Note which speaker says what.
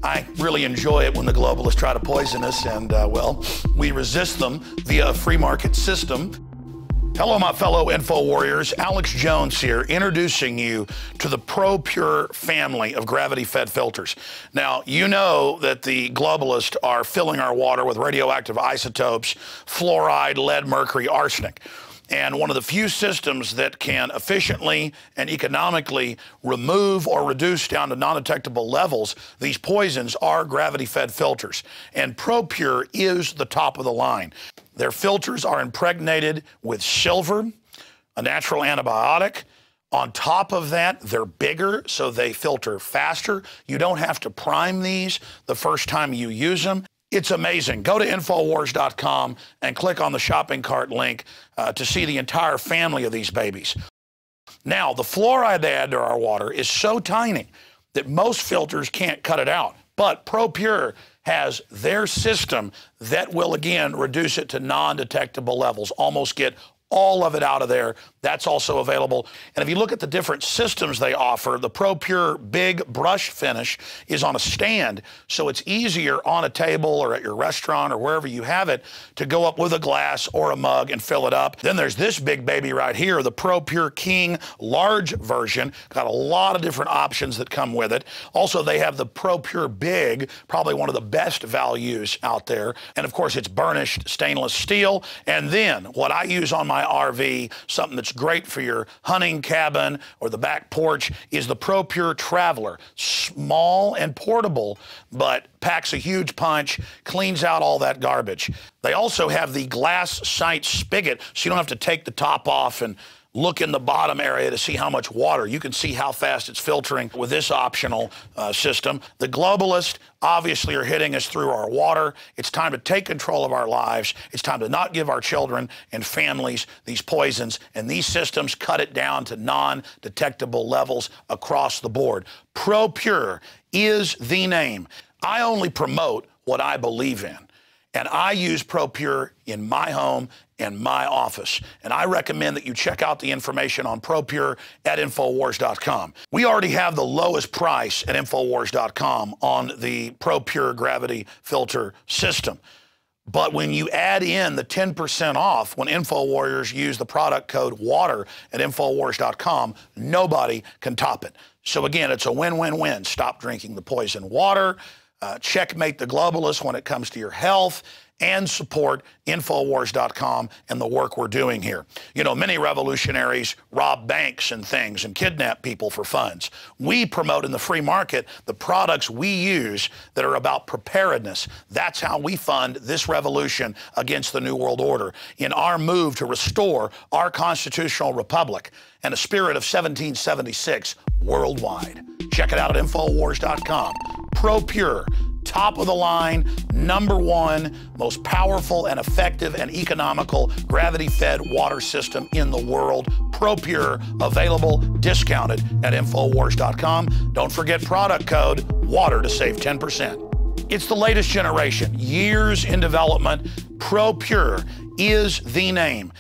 Speaker 1: I really enjoy it when the globalists try to poison us, and well, we resist them via a free market system. Hello, my fellow Info Warriors. Alex Jones here, introducing you to the ProPure family of gravity-fed filters. Now, you know that the globalists are filling our water with radioactive isotopes, fluoride, lead, mercury, arsenic. And one of the few systems that can efficiently and economically remove or reduce down to non-detectable levels these poisons are gravity-fed filters. And ProPure is the top of the line. Their filters are impregnated with silver, a natural antibiotic. On top of that, they're bigger, so they filter faster. You don't have to prime these the first time you use them. It's amazing. Go to Infowars.com and click on the shopping cart link to see the entire family of these babies. Now, the fluoride they add to our water is so tiny that most filters can't cut it out. But ProPure has their system that will, again, reduce it to non-detectable levels, almost get all of it out of there. That's also available. And if you look at the different systems they offer, the ProPure Big Brush Finish is on a stand, so it's easier on a table or at your restaurant or wherever you have it to go up with a glass or a mug and fill it up. Then there's this big baby right here, the ProPure King large version. Got a lot of different options that come with it. Also, they have the ProPure Big, probably one of the best values out there. And of course, it's burnished stainless steel. And then what I use on my RV, something that's great for your hunting cabin or the back porch, is the ProPure Traveler. Small and portable, but packs a huge punch, cleans out all that garbage. They also have the glass sight spigot, so you don't have to take the top off and look in the bottom area to see how much water. You can see how fast it's filtering with this optional system. The globalists obviously are hitting us through our water. It's time to take control of our lives. It's time to not give our children and families these poisons, and these systems cut it down to non-detectable levels across the board. ProPure is the name. I only promote what I believe in. And I use ProPure in my home and my office. And I recommend that you check out the information on ProPure at Infowars.com. We already have the lowest price at Infowars.com on the ProPure gravity filter system. But when you add in the 10% off when InfoWarriors use the product code WATER at Infowars.com, nobody can top it. So again, it's a win-win-win. Stop drinking the poison water. Checkmate the globalists when it comes to your health, and support Infowars.com and the work we're doing here. You know, many revolutionaries rob banks and things and kidnap people for funds. We promote in the free market the products we use that are about preparedness. That's how we fund this revolution against the New World Order in our move to restore our constitutional republic and a spirit of 1776 worldwide. Check it out at Infowars.com. ProPure, top of the line, #1, most powerful and effective and economical gravity-fed water system in the world. ProPure, available, discounted at Infowars.com. Don't forget product code WATER to save 10%. It's the latest generation, years in development. ProPure is the name.